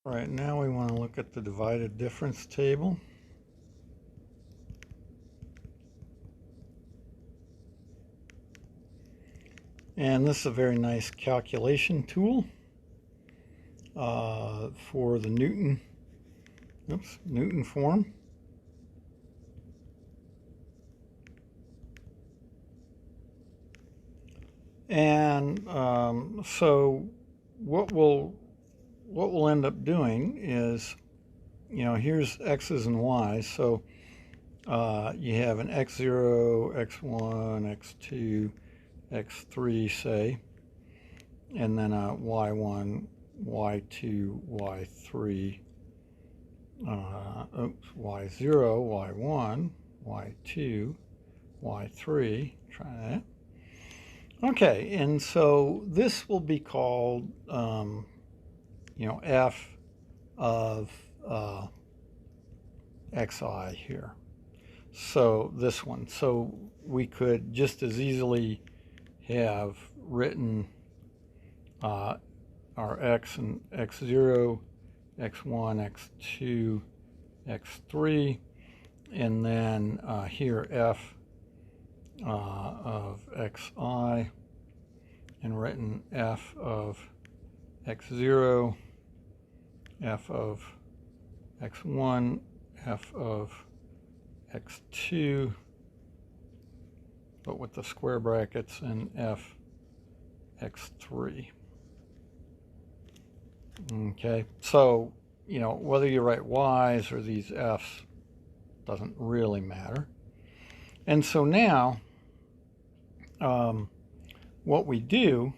Right now we want to look at the divided difference table. And this is a very nice calculation tool for the Newton form. And so what we'll end up doing is, here's x's and y's. So you have an x0, x1, x2, x3, say, and then a y1, y2, y3, y0, y1, y2, y3. Try that. Okay, and so this will be called, f of xi here. So this one. So we could just as easily have written our x and x0, x1, x2, x3, and then here f of xi, and written f of x0, f of x1, f of x2, but with the square brackets, and f x3. Okay, so whether you write y's or these f's doesn't really matter. And so now what we do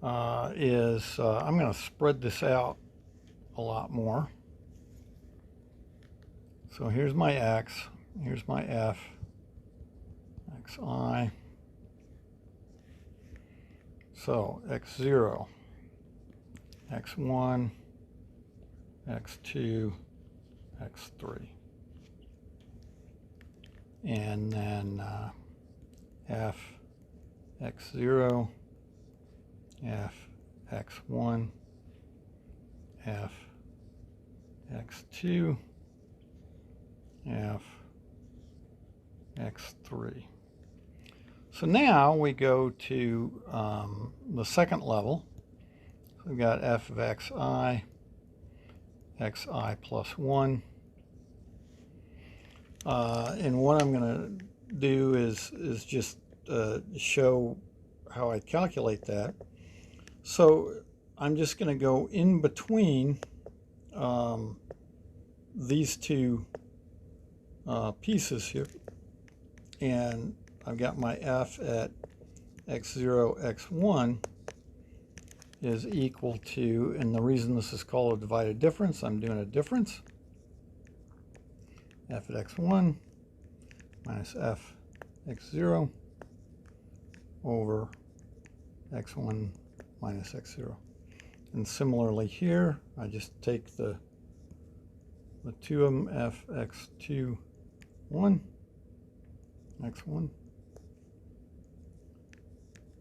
is I'm going to spread this out a lot more. So here's my x, here's my f, xi. So x0, x1, x2, x3. And then f x0, f x1, f x2, f x3. So now we go to the second level. So we've got f of xi, xi plus 1. And what I'm going to do is just show how I calculate that. So I'm just going to go in between these two pieces here, and I've got my f at x0, x1 is equal to, and the reason this is called a divided difference, I'm doing a difference, f at x1 minus f x0 over x1 minus x0. And similarly here, I just take the two of them, f x2 1, x1,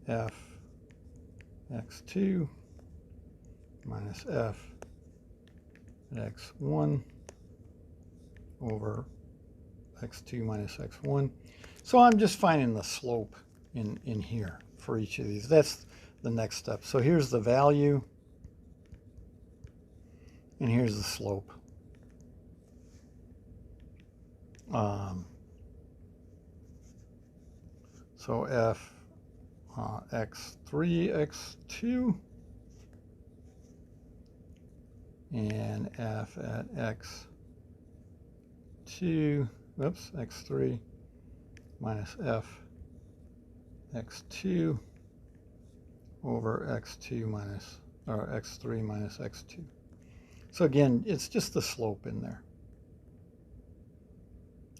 f x2 minus f at x1 over x2 minus x1. So I'm just finding the slope in here for each of these. That's the next step. So here's the value, and here's the slope. So f x3, x2, and f at x2, x3 minus f x2 over x2 minus, or x3 minus x2. So again, it's just the slope in there.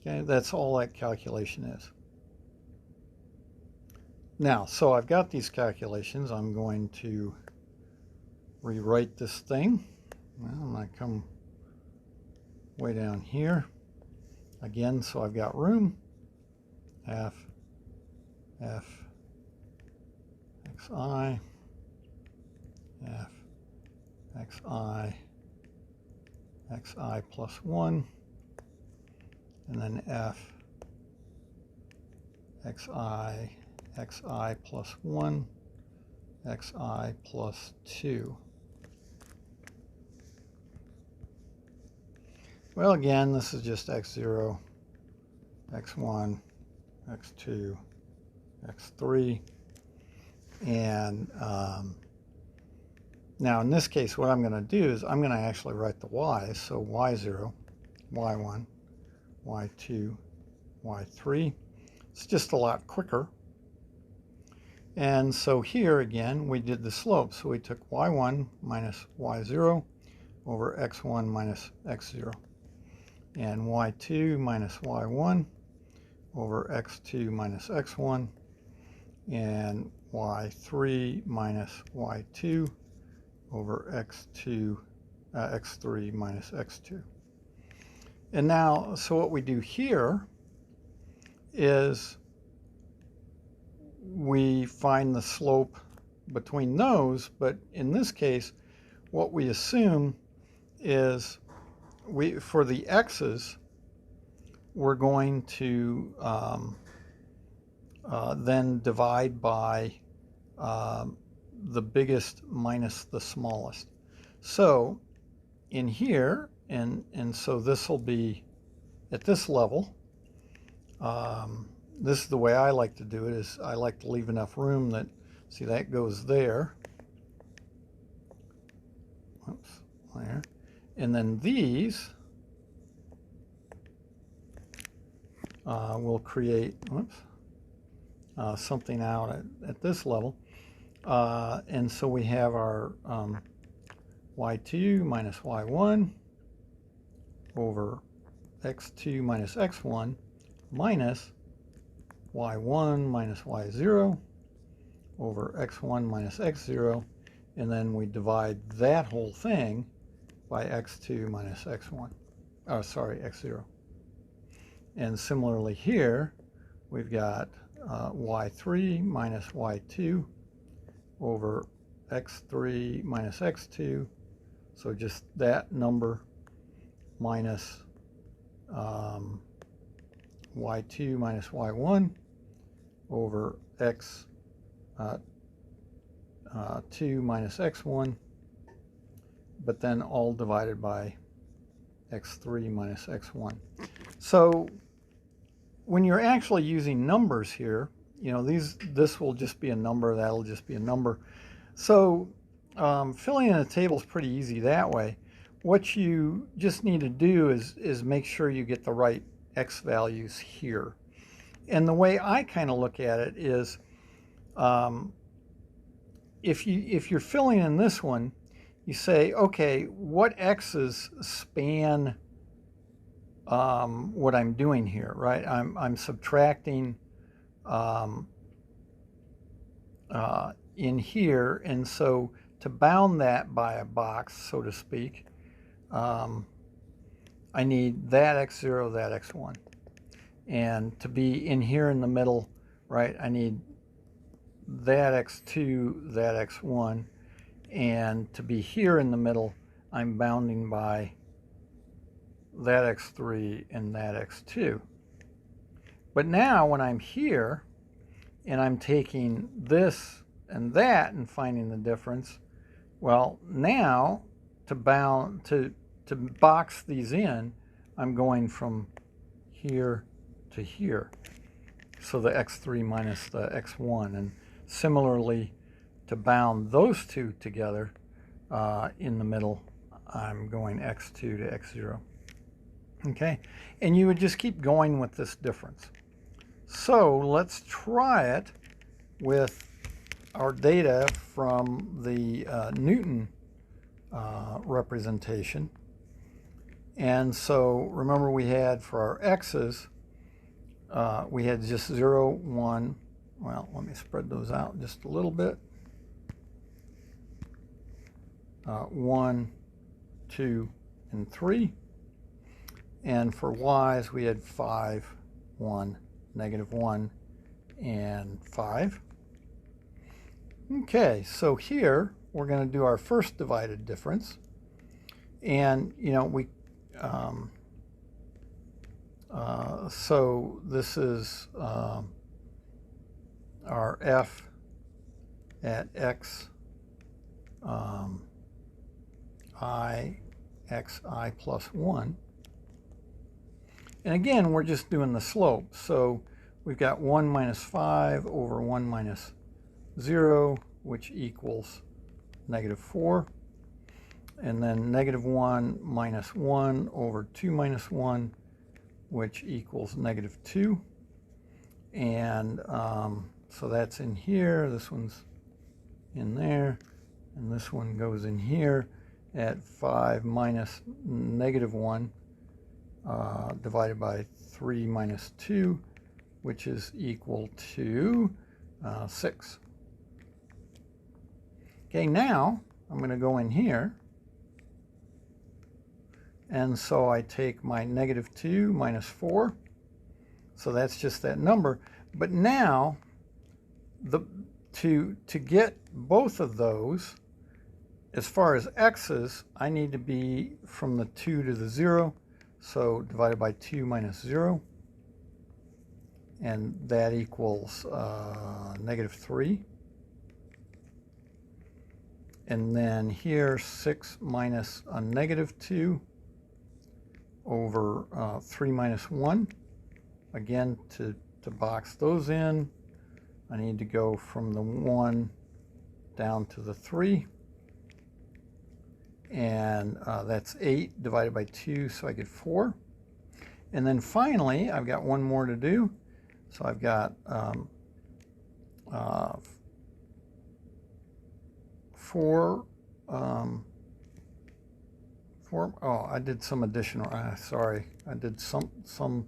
Okay, that's all that calculation is. Now, so I've got these calculations. I'm going to rewrite this thing. Well, I'm going to come way down here again, so I've got room. F xi, f xi xi plus 1, and then f xi plus 1, xi plus 2. Well, again, this is just x0, x1, x2, x3. And now in this case, what I'm going to do is I'm going to actually write the y's. So y0, y1, y2, y3. It's just a lot quicker. And so here again, we did the slope. So we took y1 minus y0 over x1 minus x0. And y2 minus y1 over x2 minus x1. And y3 minus y2 over x3 minus x2. And now, so what we do here is we find the slope between those, but in this case, what we assume is for the x's, we're going to then divide by the biggest minus the smallest. So in here, and so this will be at this level. This is the way I like to do it, is I like to leave enough room that, see, that goes there. Oops, there. And then these will create, whoops, something out at this level. And so we have our y2 minus y1 over x2 minus x1 minus y1 minus y0 over x1 minus x0, and then we divide that whole thing by x2 minus x1, x0. And similarly here, we've got y3 minus y2 over x3 minus x2, so just that number minus y2 minus y1 over x2 minus x1, but then all divided by x3 minus x1. So when you're actually using numbers here, you know, this will just be a number, that'll just be a number. So filling in a table is pretty easy that way. What you just need to do is make sure you get the right x values here. And the way I kind of look at it is, if you're filling in this one, you say, okay, what x's span what I'm doing here, right? I'm subtracting in here, and so to bound that by a box, so to speak, I need that x0, that x1. And to be in here in the middle, right, I need that x2, that x1. And to be here in the middle, I'm bounding by that x3 and that x2. But now when I'm here and I'm taking this and that and finding the difference, well, now to box these in, I'm going from here to here. So the x3 minus the x1. And similarly, to bound those two together in the middle, I'm going x2 to x0. Okay, and you would just keep going with this difference. So let's try it with our data from the Newton representation. And so remember, we had for our x's, we had just 0, 1. Well, let me spread those out just a little bit. 1, 2, and 3. And for y's, we had 5, 1, -1, and 5. Okay, so here we're going to do our first divided difference. And, you know, we so this is our f at x xi plus 1. And again, we're just doing the slope. So we've got 1 minus 5 over 1 minus 0, which equals negative 4. And then negative 1 minus 1 over 2 minus 1, which equals negative 2. And so that's in here. This one's in there. And this one goes in here at 5 minus negative 1 divided by 3 minus 2, which is equal to 6. Okay, now I'm going to go in here. And so I take my negative 2 minus 4. So that's just that number. But now, to get both of those, as far as x's, I need to be from the 2 to the 0. So divided by 2 minus 0. And that equals negative 3. And then here, 6 minus a negative 2 over 3 minus 1. Again, to box those in, I need to go from the 1 down to the 3. And that's 8 divided by 2, so I get 4. And then finally, I've got one more to do. So I've got 4. Oh, I did some addition. Sorry, I did some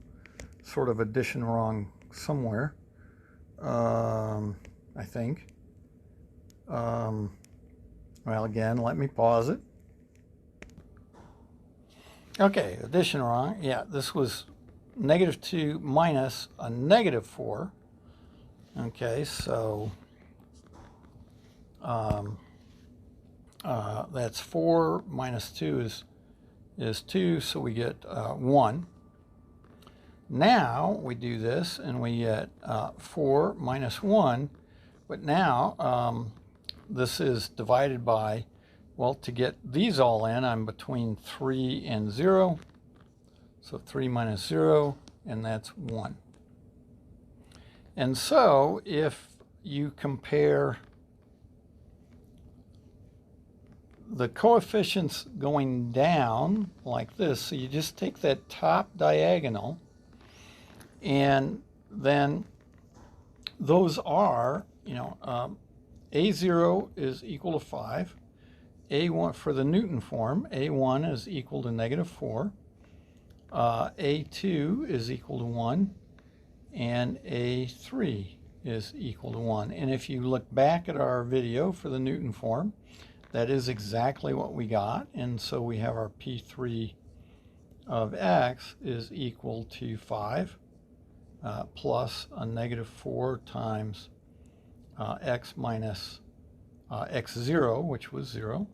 sort of addition wrong somewhere. I think. Well, again, let me pause it. Okay, addition wrong. Yeah, this was negative 2 minus a negative 4. Okay, so that's 4 minus 2 is 2, so we get 1. Now we do this and we get 4 minus 1, but now this is divided by, well, to get these all in, I'm between 3 and 0. So 3 minus 0, and that's 1. And so if you compare the coefficients going down like this, so you just take that top diagonal, and then those are, A0 is equal to 5. A1 for the Newton form, A1 is equal to negative 4. A2 is equal to 1. And A3 is equal to 1. And if you look back at our video for the Newton form, that is exactly what we got. And so we have our P3 of x is equal to 5 plus a negative 4 times x minus x0, which was 0.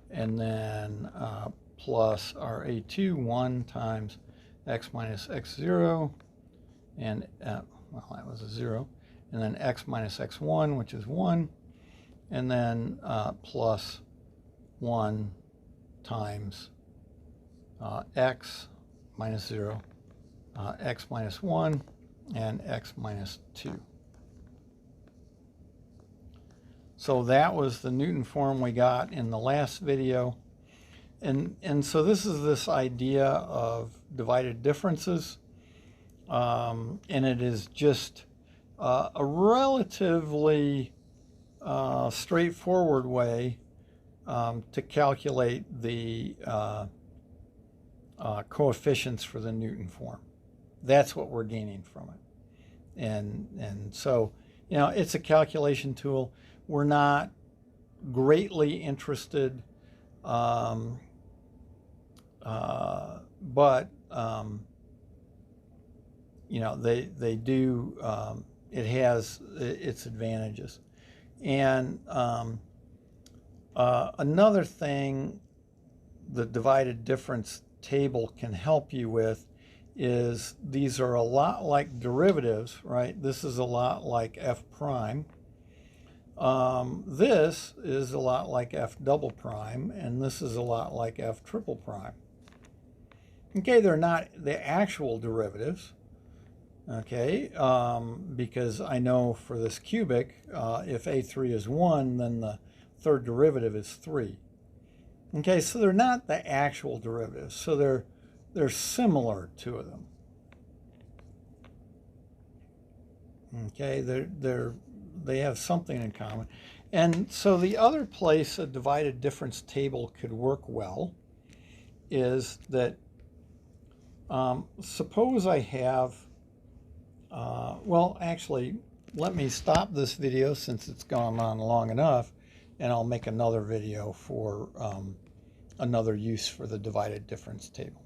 And then plus our A2, 1 times x minus x0. And, well, that was a 0. And then x minus x1, which is 1. And then plus 1 times x minus 0, x minus 1, and x minus 2. So that was the Newton form we got in the last video. And so this is this idea of divided differences. And it is just a relatively straightforward way to calculate the coefficients for the Newton form. That's what we're gaining from it. And so, it's a calculation tool. We're not greatly interested, but they do, it has its advantages. And another thing the divided difference table can help you with is these are a lot like derivatives, right? This is a lot like f prime. This is a lot like f double prime, and this is a lot like f triple prime. Okay, they're not the actual derivatives, okay, because I know for this cubic, if a3 is 1, then the third derivative is 3. Okay, so they're not the actual derivatives, so they're similar to them. Okay, they have something in common. And so the other place a divided difference table could work well is that suppose I have, well, actually, let me stop this video since it's gone on long enough, and I'll make another video for another use for the divided difference table.